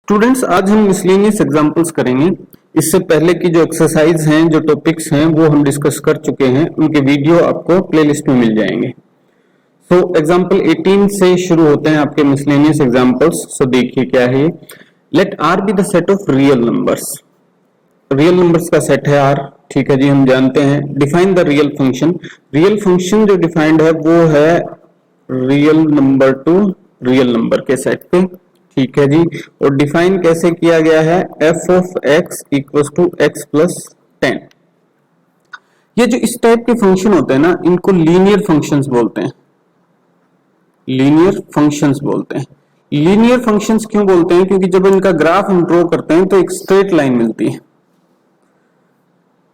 Students, आज हम miscellaneous examples करेंगे। इससे पहले की जो एक्सरसाइज हैं, जो टॉपिक्स हैं, वो हम डिस्कस कर चुके हैं। उनके वीडियो आपको प्लेलिस्ट में मिल जाएंगे। सो एग्जांपल 18 से शुरू होते हैं आपके मिसलेनियस एग्जांपल्स। सो देखिए क्या है ये। Let R be the set of real numbers. Real numbers का सेट है आर। ठीक है जी, हम जानते हैं। Define the real function. Real function जो डिफाइंड है वो है real number to real number के सेट पे। ठीक है जी, और डिफाइन कैसे किया गया है? f of x equal to x plus 10। ये जो इस टाइप के फंक्शन होते हैं ना, इनको लीनियर फंक्शंस बोलते हैं। लीनियर फंक्शंस बोलते हैं। लीनियर फंक्शंस क्यों बोलते हैं? क्योंकि जब इनका ग्राफ हम ड्रॉ करते हैं तो एक स्ट्रेट लाइन मिलती है।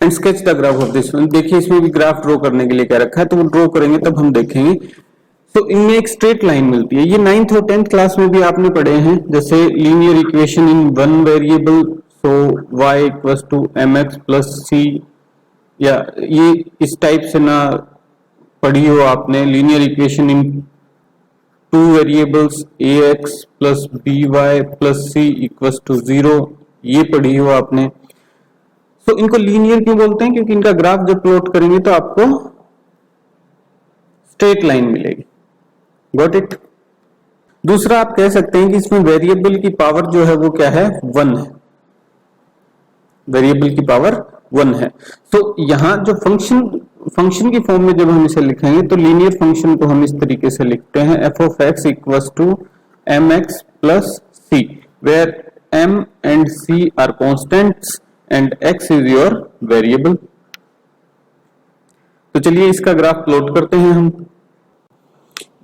And sketch the graph of this one. देखिए इसमें भी ग्राफ ड्रॉ करने के लिए क्या रखा है, तो वो ड्रॉ करेंगे तब हम देखेंगे। तो इनमें एक स्ट्रेट लाइन मिलती है। ये 9th और 10th क्लास में भी आपने पढ़े हैं, जैसे linear equation in one variable. So y equals to mx plus c, या ये इस टाइप से ना पढ़ी हो आपने। Linear equation in two variables ax plus by plus c equals to 0, ये पढ़ी हो आपने। तो इनको लीनियर क्यों बोलते हैं? क्योंकि इनका ग्राफ जब प्लॉट करेंगे तो आपको स्ट्रेट लाइन मिलेगी। Got it? दूसरा आप कह सकते हैं कि इसमें वेरिएबल की पावर जो है वो क्या है? 1 है। वेरिएबल की पावर 1 है। तो यहां जो फंक्शन की फॉर्म में जब हम इसे लिखेंगे तो लीनियर फंक्शन को हम इस तरीके से लिखते हैं f of x equals to mx plus c, where m and c are constants and x is your variable. तो चलिए इसका ग्राफ प्लॉट करते हैं हम।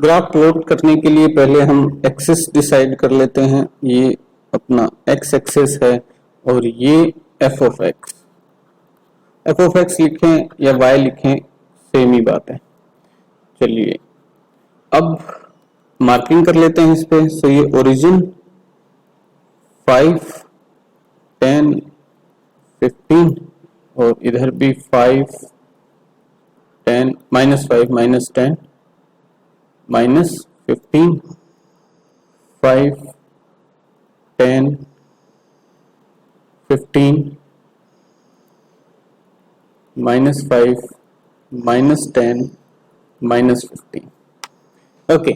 ग्राफ प्लॉट करने के लिए पहले हम एक्सिस डिसाइड कर लेते हैं। ये अपना x एक्सिस है और ये f of x। f of x लिखें या y लिखें, सेम ही बात है। चलिए अब मार्किंग कर लेते हैं इस पे। सो ये ओरिजिन 5, 10, 15 और इधर भी 5, 10, -5, -10, -15, 5, 10, 15, -5, -10, -15। ओके,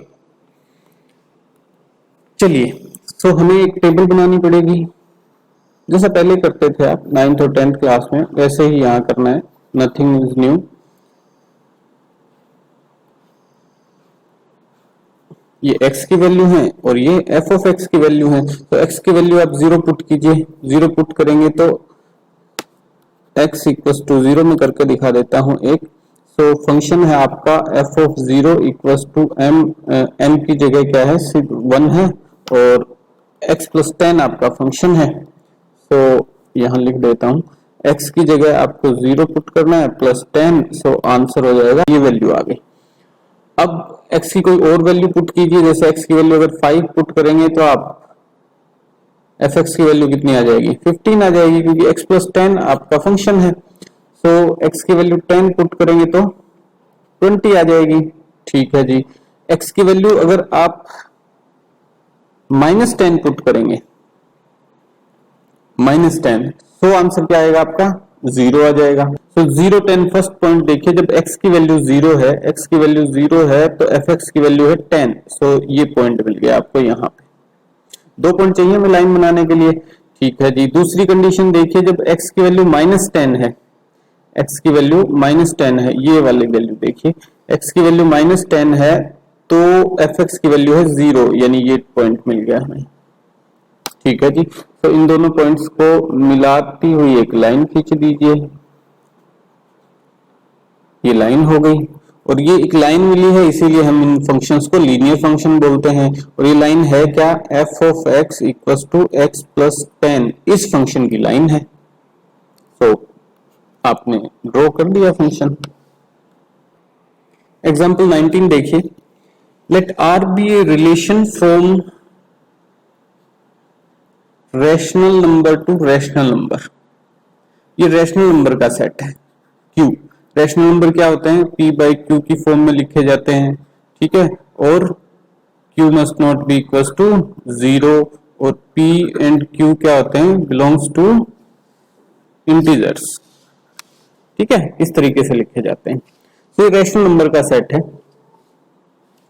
चलिए सो हमें एक टेबल बनानी पड़ेगी, जैसा पहले करते थे आप 9th और 10th क्लास में, वैसे ही यहाँ करना है। Nothing is new. ये x की वैल्यू है और ये f ऑफ x की वैल्यू है। तो x की वैल्यू आप 0 पुट कीजिए। 0 पुट करेंगे तो x इक्वल्स टू 0 में करके दिखा देता हूं एक। सो फंक्शन है आपका f of 0 equals to m की जगह क्या है? 1 है और x प्लस 10 आपका फंक्शन है। सो यहां लिख देता हूं, x की जगह आपको 0 पुट करना है प्लस 10। सो आंसर हो जाएगा, ये वैल्यू आ गई। अब x की कोई और वैल्यू पुट कीजिए। जैसे x की वैल्यू अगर 5 पुट करेंगे तो आप fx की वैल्यू कितनी आ जाएगी? 15 आ जाएगी, क्योंकि x प्लस 10 आपका फंक्शन है। सो x की वैल्यू 10 पुट करेंगे तो 20 आ जाएगी। ठीक है जी। x की वैल्यू अगर आप -10 पुट करेंगे, -10, सो आंसर क्या आएगा आपका? 0 आ जाएगा। तो 0, 10 फर्स्ट पॉइंट देखिए, जब x की वैल्यू 0 है, x की वैल्यू 0 है तो fx की वैल्यू है 10। सो ये पॉइंट मिल गया आपको। यहाँ पे 2 पॉइंट चाहिए हमें लाइन बनाने के लिए। ठीक है जी। दूसरी कंडीशन देखिए, जब x की वैल्यू -10 है, x की वैल्यू -10 है, ये वाली वैल्यू देखिए, x की वैल्यू -10 है तो fx की वैल्यू है 0, यानी ये पॉइंट मिल गया हमें। ठीक है जी। तो इन दोनों पॉइंट्स को मिलाती हुई एक लाइन खींच दीजिए। ये लाइन हो गई और ये एक लाइन मिली है, इसीलिए हम इन फंक्शंस को लीनियर फंक्शन बोलते हैं। और ये लाइन है क्या? f of x equals to x plus 10, इस फंक्शन की लाइन है। तो आपने ड्रॉ कर दिया फंक्शन। एग्जाम्पल 19 देखिए। Let r be a relation from rational number to rational number. ये रैशनल नंबर का सेट है Q। रैशनल नंबर क्या होते हैं? P बाई Q की फॉर्म में लिखे जाते हैं। ठीक है, और Q must not be equal to 0 और P एंड Q क्या होते हैं, बिलोंग्स टू इंटीजर्स। ठीक है, इस तरीके से लिखे जाते हैं। तो ये रैशनल नंबर का सेट है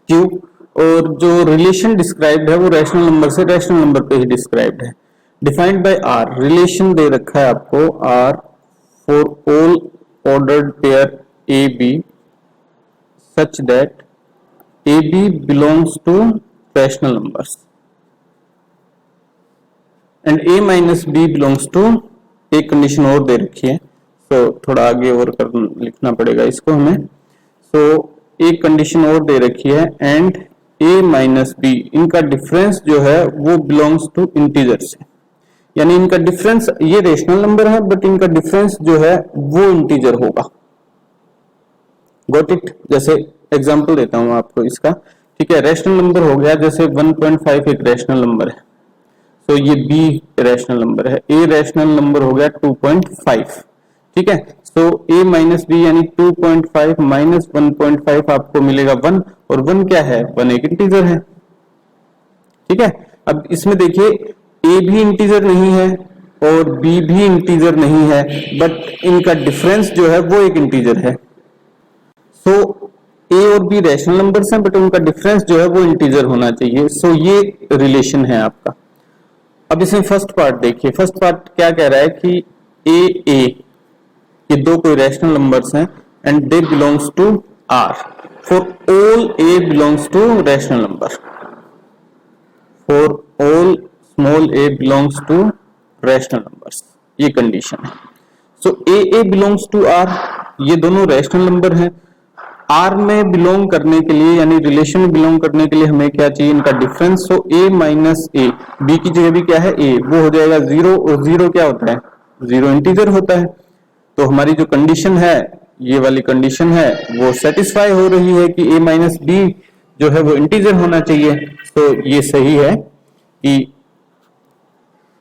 Q, और जो रिलेशन डिस्क्राइब्ड है वो रैशनल नंबर से रैशनल नंबर पे ही डिस्क्राइब्ड है। डिफाइंड बाय R, रिलेशन दे रखा है आपको R for all ordered pair A B such that A B belongs to rational numbers and A minus B belongs to, एक कंडीशन और दे रखी है, तो थोड़ा आगे और लिखना पड़ेगा इसको हमें। एक कंडीशन और दे रखी है, एंड ए माइनस बी, इनका डिफरेंस जो है वो बिलोंग्स टू इंटीजर्स है, यानी इनका डिफरेंस, ये रेशनल नंबर है बट इनका डिफरेंस जो है वो इंटीजर होगा। Got it? जैसे एग्जांपल देता हूं आपको इसका। ठीक है, रैशनल नंबर हो गया, जैसे 1.5 एक रैशनल नंबर है, तो ये बी रैशनल नंबर है, ए रैशनल नंबर हो गया 2.5। ठीक है, तो a माइनस बी यानी 2.5 माइनस 1.5 आपको मिलेगा 1, और 1 क्या है, 1 एक इंटीजर है। ठीक है, अब इसमें देखिए a भी इंटीजर नहीं है और b भी इंटीजर नहीं है, बट इनका डिफरेंस जो है वो एक इंटीजर है। सो a और b रैशनल नंबर्स हैं बट उनका डिफरेंस जो है वो इंटीजर होना चाहिए। सो ये रिलेशन है आपका। अब इसमें फर्स्ट पार्ट देखिए, फर्स्ट पार्ट क्या कह रहा है कि a ये दो कोई रैशनल नंबर्स हैं and they belongs to R for all a belongs to rational number, for all small a belongs to rational numbers, ये कंडीशन है। So a belongs to R, ये दोनों रैशनल नंबर हैं। R में belong करने के लिए यानी रिलेशन में बिलोंग करने के लिए हमें क्या चाहिए, इनका difference. So a minus a, b की जगह भी क्या है a, वो हो जाएगा 0, और 0 क्या होता है, 0 इंटीजर होता है। तो हमारी जो कंडीशन है, ये वाली कंडीशन है, वो सेटिस्फाई हो रही है कि a माइनस बी जो है वो इंटीजर होना चाहिए। तो ये सही है कि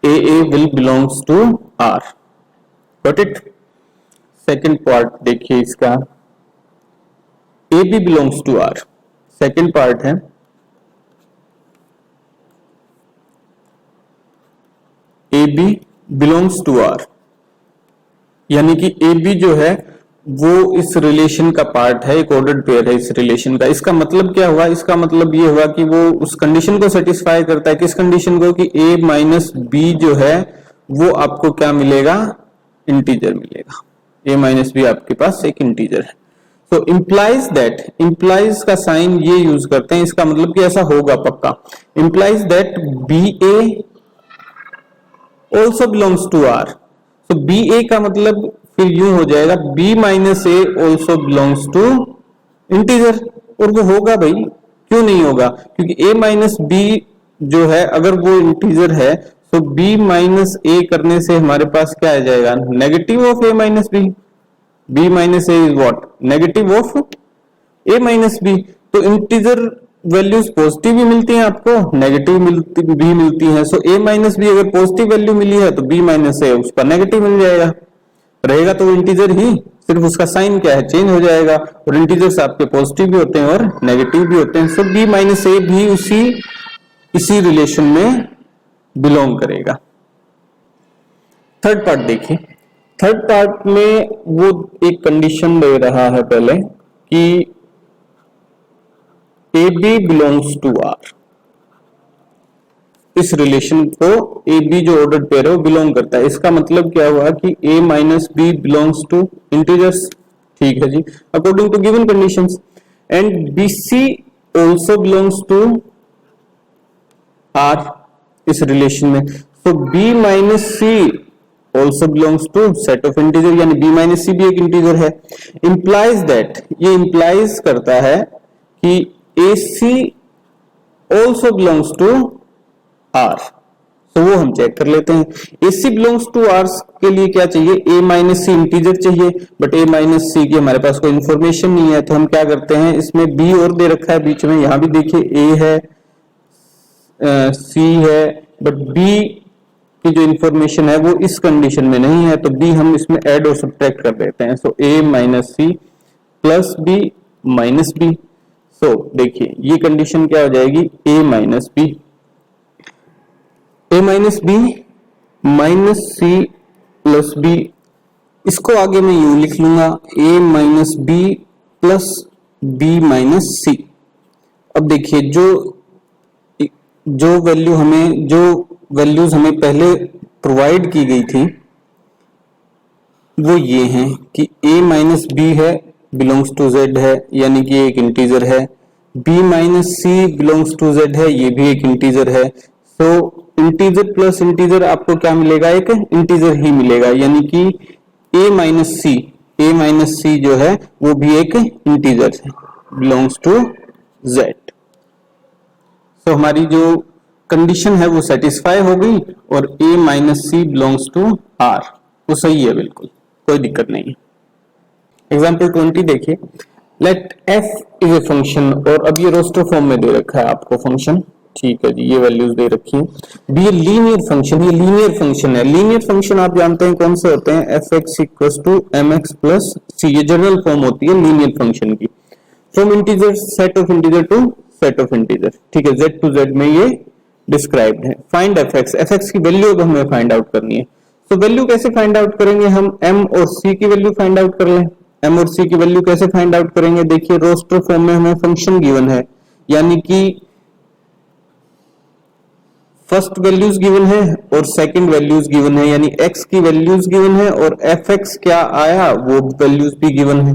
a will belongs to R। Got it? Second part देखिए इसका, a भी belongs to R। Second part है a भी बिलोंग्स टू R, यानी कि ए बी जो है वो इस रिलेशन का पार्ट है, एक ऑर्डर्ड पेयर है इस रिलेशन का। इसका मतलब क्या हुआ, इसका मतलब ये हुआ कि वो उस कंडीशन को सेटिस्फाई करता है। किस कंडीशन को, कि ए माइनस बी जो है वो आपको क्या मिलेगा, इंटीजर मिलेगा। ए माइनस बी आपके पास एक इंटीजर है। तो इंप्लाइज दैट, इंप्लाइज का साइन ये यूज करते हैं, इसका मतलब कि ऐसा होगा पक्का। Implies that B A also belongs to R. तो बी ए का मतलब फिर यूं हो जाएगा, b minus A also belongs to integer, और वो होगा भाई, क्यों नहीं होगा, क्योंकि a माइनस बी जो है अगर वो इंटीजर है तो b माइनस ए करने से हमारे पास क्या आ जाएगा, negative of a minus B. b minus A is what, negative of a minus B. तो इंटीजर वैल्यूज पॉजिटिव भी मिलती हैं आपको, नेगेटिव भी मिलती हैं। सो a माइनस बी अगर पॉजिटिव वैल्यू मिली है तो b माइनस ए उसका नेगेटिव मिल जाएगा, रहेगा तो इंटीजर ही, सिर्फ उसका साइन क्या है, चेंज हो जाएगा। और इंटीजर्स आपके पॉजिटिव भी होते हैं और नेगेटिव भी होते हैं। सो b माइनस ए भी इसी रिलेशन में बिलोंग करेगा। थर्ड पार्ट देखिए, थर्ड पार्ट में वो एक कंडीशन दे रहा है पहले कि A B belongs to R, इस रिलेशन को ए बी जो ऑर्डर्ड पेयर है वो बिलोंग करता है। इसका मतलब क्या हुआ कि a minus B belongs to integers. ठीक है जी, according to given conditions, and B C also belongs to R इस रिलेशन में। तो b minus C also belongs to set of integer, यानी b माइनस सी भी एक इंटीजर है। इंप्लाइज दैट, ये इंप्लाइज करता है कि ए सी ऑल्सो बिलोंग्स टू आर। तो वो हम चेक कर लेते हैं। AC बिलोंग्स टू आर के लिए क्या चाहिए, a माइनस सी इंटीजर चाहिए, बट a माइनस सी की हमारे पास कोई इंफॉर्मेशन नहीं है। तो हम क्या करते हैं, इसमें b और दे रखा है बीच में, यहां भी देखिए a है, c है, बट b की जो इंफॉर्मेशन है वो इस कंडीशन में नहीं है, तो b हम इसमें ऐड और सब्ट्रैक्ट कर देते हैं। So a minus C plus b minus b। So देखिए ये कंडीशन क्या हो जाएगी, a minus b a minus B minus C plus B, इसको आगे मैं यूं लिख लूंगा a minus B plus B minus C. अब देखिए जो वैल्यूज हमें पहले प्रोवाइड की गई थी वो ये हैं कि a माइनस बी है बिलोंग्स टू z है, यानी कि एक इंटीजर है, b minus C belongs to z है, ये भी एक इंटीजर है। सो इंटीजर प्लस इंटीजर आपको क्या मिलेगा, एक इंटीजर ही मिलेगा, यानी कि a माइनस सी जो है वो भी एक इंटीजर है, बिलोंग्स टू z। सो हमारी जो कंडीशन है वो सेटिस्फाई हो गई और a minus C belongs to r, वो सही है, बिल्कुल कोई दिक्कत नहीं है। एग्जाम्पल 20 देखिए, let f is a function, और अब ये रोस्टर फॉर्म में दे रखा है आपको फंक्शन, ठीक है जी, ये वैल्यूज दे रखी है। बी ए लीनियर फंक्शन, ये लीनियर फंक्शन है। लीनियर फंक्शन आप जानते हैं कौन से होते हैं, F X equal to M X plus C, ये जनरल फॉर्म होती है लीनियर फंक्शन की, from integer set of integer to set of integer, ठीक है, z टू z में ये डिस्क्राइब्ड है। फाइंड एफ एक्स की वैल्यू अब हमें फाइंड आउट करनी है। तो वैल्यू कैसे फाइंड आउट करेंगे, हम m और c की वैल्यू फाइंड आउट कर लें। m और c की वैल्यू कैसे फाइंड आउट करेंगे, देखिए रोस्टर फॉर्म में हमें फंक्शन गिवन है, यानी कि फर्स्ट वैल्यूज गिवन है और सेकंड वैल्यूज गिवन है, यानी x की वैल्यूज गिवन है और f(x) क्या आया वो वैल्यूज भी गिवन है।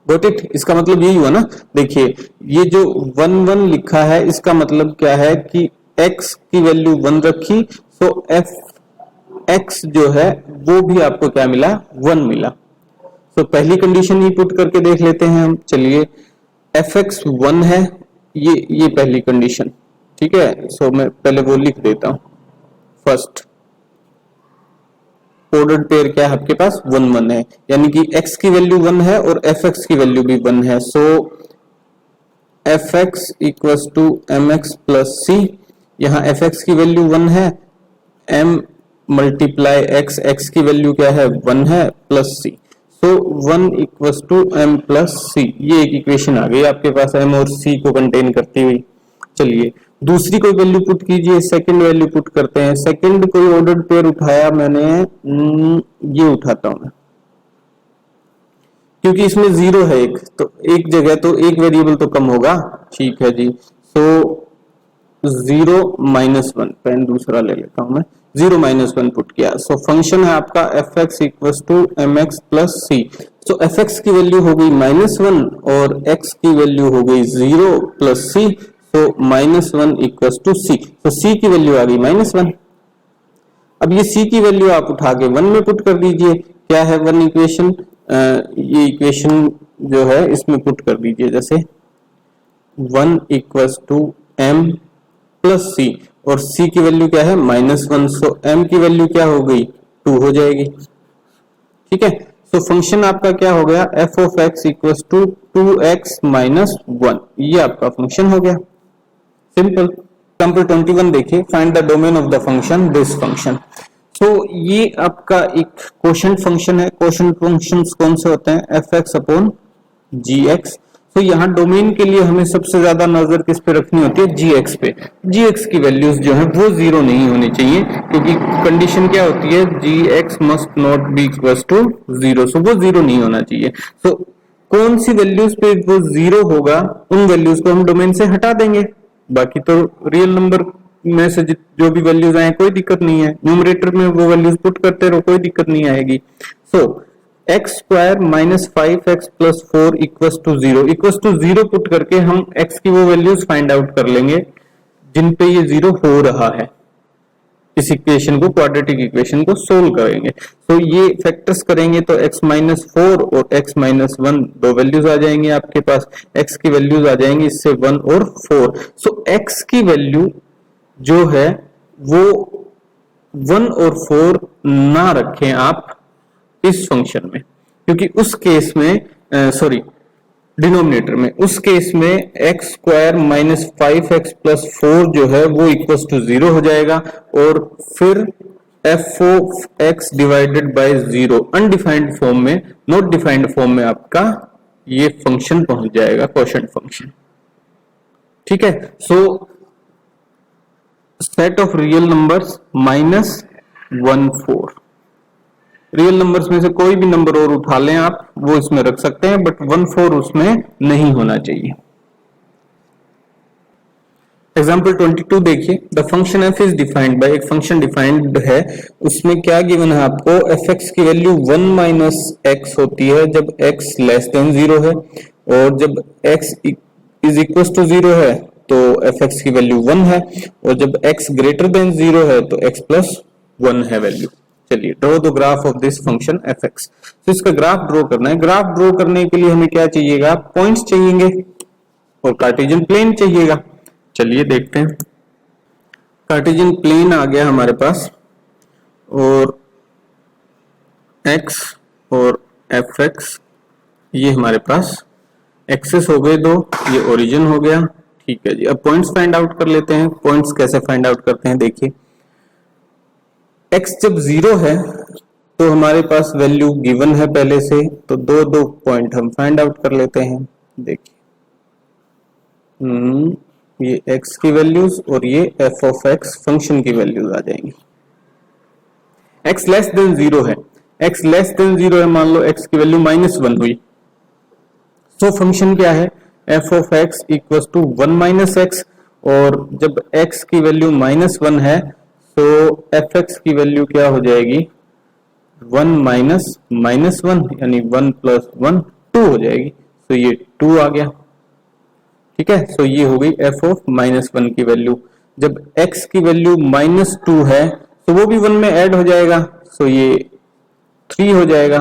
गॉट इट, इसका मतलब यही हुआ ना। देखिए ये जो 1 1 लिखा है इसका मतलब क्या है कि x की वैल्यू 1 रखी, तो f(x) जो है वो भी आपको क्या मिला, 1 मिला। तो पहली कंडीशन ही पुट करके देख लेते हैं हम, चलिए f(x) 1 है, ये पहली कंडीशन, ठीक है। सो मैं पहले वो लिख देता हूं, फर्स्ट ऑर्डर्ड पेयर क्या है आपके पास, 1 1 है, यानी कि x की वैल्यू 1 है और f(x) की वैल्यू भी 1 है। So f(x) equals to mx plus c, यहाँ f(x) की वैल्यू 1 है, m मल्टीप्लाई x की वैल्यू क्या है, 1 है, plus c। So 1 equals to m plus c, ये एक इक्वेशन आ गई आपके पास m और c को कंटेन करती हुई। चलिए दूसरी कोई वैल्यू पुट कीजिए, सेकंड वैल्यू पुट करते हैं। सेकंड कोई ऑर्डर्ड पेयर उठाया मैंने, ये उठाता हूं मैं, क्योंकि इसमें 0 है एक, तो एक जगह तो एक वेरिएबल तो कम होगा, ठीक है जी। सो 0 -1, पेन दूसरा ले लेता हूं मैं, 0 -1 पुट किया। सो फंक्शन है आपका f(x) equals to mx plus c। So f(x) की वैल्यू हो गई -1 और x की वैल्यू हो गई 0 प्लस c, तो -1 इक्वल्स टू c, तो c की वैल्यू आ गई -1। अब ये c की वैल्यू आप उठा के 1 में पुट कर दीजिए, क्या है 1 इक्वेशन, ये इक्वेशन जो है इसमें पुट कर दीजिए, जैसे 1 equals to m plus c, और c की वैल्यू क्या है -1, सो m की वैल्यू क्या हो गई 2 हो जाएगी, ठीक है। सो फंक्शन आपका क्या हो गया, f of x equals to 2x minus 1, ये आपका फंक्शन हो गया, सिंपल। एग्जांपल 21 देखिए, find the domain of the function this function. तो ये आपका एक क्वोशंट फंक्शन है। क्वोशंट फंक्शंस कौन से होते हैं, f(x) अपॉन gx। तो यहाँ डोमेन के लिए हमें सबसे ज्यादा नजर किस पे रखनी होती है, gx पे। gx की वैल्यूज जो है वो 0 नहीं होनी चाहिए, क्योंकि कंडीशन क्या होती है, gx must not be equals to 0, so वो 0 नहीं होना चाहिए। सो कौन सी वैल्यूज पे वो 0 होगा, उन वैल्यूज को हम डोमेन से हटा देंगे, बाकी तो रियल नंबर में से जो भी वैल्यूज आए कोई दिक्कत नहीं है, न्यूमरेटर में वो वैल्यूज पुट करते रहो, कोई दिक्कत नहीं आएगी। So X square minus 5x plus 4 equals to 0 put करके हम x की वो वैल्यूज फाइंड आउट कर लेंगे जिन पे ये 0 हो रहा है। इस इक्वेशन को, क्वाड्रेटिक इक्वेशन को सोल्व करेंगे। तो ये फैक्टर्स करेंगे तो x माइनस 4 और x माइनस 1 दो वैल्यूज आ जाएंगे आपके पास, x की वैल्यूज आ जाएंगी इससे 1 और 4। सो x की वैल्यू जो है वो 1 और 4 ना रखें आप इस फंक्शन में, क्योंकि उस केस में डिनोमिनेटर में, उस केस में x square minus 5x plus 4 जो है वो इक्वल्स टू 0 हो जाएगा, और फिर f of x divided by 0 undefined form में, नॉट डिफाइंड फॉर्म में आपका ये फंक्शन पहुंच जाएगा, क्वोशंट फंक्शन, ठीक है। सो set of real numbers -14। Real numbers में से कोई भी नंबर और उठा लें आप, वो इसमें रख सकते हैं, बट 14 उसमें नहीं होना चाहिए। एग्जाम्पल 22 देखिए, the function F is defined by, एक फंक्शन डिफाइंड है, उसमें क्या गिवन है आपको, एफ एक्स की वैल्यू 1 माइनस एक्स होती है जब एक्स लेस देन 0 है, और जब एक्स इज इक्वल टू 0 है तो एफ एक्स की वैल्यू 1 है, और जब एक्स ग्रेटर देन 0 है तो एक्स प्लस 1 है वैल्यू। चलिए, draw the graph of this function F x. तो इसका ग्राफ ड्रॉ करना है। ग्राफ ड्रॉ करने के लिए हमें क्या चाहिएगा, पॉइंट्स चाहिएंगे और कार्टेशियन प्लेन चाहिएगा। चलिए देखते हैं। कार्टेशियन प्लेन आ गया हमारे पास, और x और एफ एक्स ये हमारे पास एक्सेस हो गए दो, ये ओरिजिन हो गया। ठीक है जी, अब पॉइंट्स फाइंड आउट कर लेते हैं। पॉइंट्स कैसे फाइंड आउट करते हैं, देखिए x जब 0 है तो हमारे पास वैल्यू गिवन है पहले से, तो दो दो पॉइंट हम फाइंड आउट कर लेते हैं। देखिए ये x की वैल्यूज और ये f ऑफ x फंक्शन की वैल्यूज आ जाएंगी। x लेस देन 0 है, x लेस देन 0 है, मान लो x की वैल्यू -1 हुई, तो फंक्शन क्या है, f of x equal to 1 minus X, और जब x की वैल्यू -1 है तो एफ एक्स की वैल्यू क्या हो जाएगी, 1 माइनस -1 यानी 1 प्लस 1 2 हो जाएगी। तो ये 2 आ गया। ठीक है, सो ये हो गई f ऑफ -1 की वैल्यू। जब x की वैल्यू -2 है तो वो भी 1 में ऐड हो जाएगा, सो ये 3 हो जाएगा।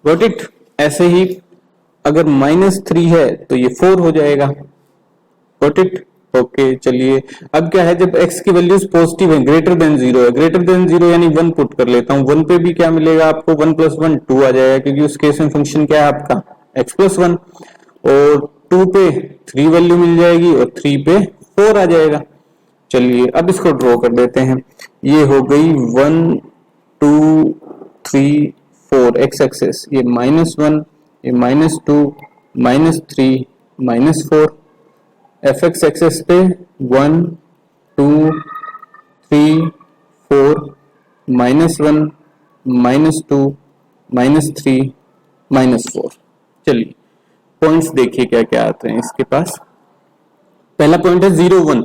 Got it. ऐसे ही अगर -3 है तो ये 4 हो जाएगा। Got it. ओके, चलिए अब क्या है, जब x की वैल्यूज पॉजिटिव है, ग्रेटर देन 0 है, ग्रेटर देन 0 यानी 1 पुट कर लेता हूं, 1 पे भी क्या मिलेगा आपको, 1 प्लस 1 2 आ जाएगा, क्योंकि उस केस में फंक्शन क्या है आपका x प्लस 1, और 2 पे 3 वैल्यू मिल जाएगी और 3 पे 4 आ जाएगा। चलिए अब इसको ड्रॉ कर देते हैं। ये हो गई 1 2 3 4 एक्स एक्सेस, ये -1, ये -2 -3 -4, एफ एक्स एक्सेस पे 1 2 3 4 -1 -2 -3 -4। चलिए पॉइंट्स देखिए क्या क्या आते हैं इसके पास। पहला पॉइंट है 0 1,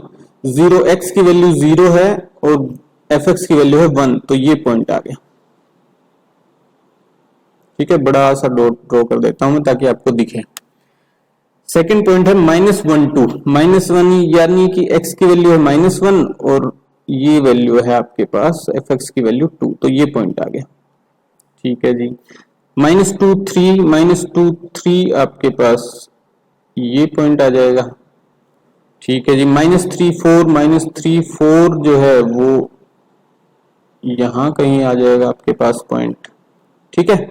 0 एक्स की वैल्यू 0 है और एफ एक्स की वैल्यू है 1, तो ये पॉइंट आ गया। ठीक है, बड़ा सा डॉट ड्रॉ कर देता हूं मैं ताकि आपको दिखे। सेकंड पॉइंट है -1 2, -1 यानी कि x की वैल्यू है -1 और ये वैल्यू है आपके पास एफ एक्स की वैल्यू 2, तो ये पॉइंट आ गया। ठीक है जी, -2 3 आपके पास ये पॉइंट आ जाएगा। ठीक है जी, -3 4 जो है वो यहां कहीं आ जाएगा आपके पास पॉइंट। ठीक है,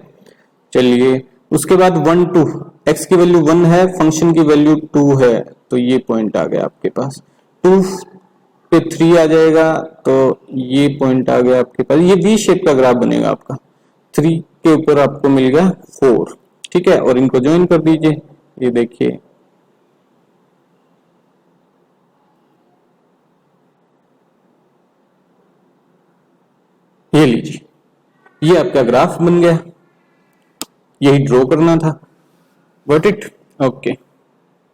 चलिए उसके बाद 1 2, x की वैल्यू 1 है, फंक्शन की वैल्यू 2 है, तो ये पॉइंट आ गया आपके पास। 2 पे 3 आ जाएगा, तो ये पॉइंट आ गया आपके पास। ये वी शेप का ग्राफ बनेगा आपका, 3 के ऊपर आपको मिल गया 4। ठीक है, और इनको ज्वाइन कर दीजिए। ये देखिए ये लीजिए, ये आपका ग्राफ बन गया। यही ड्रॉ करना था। Got it. ओके।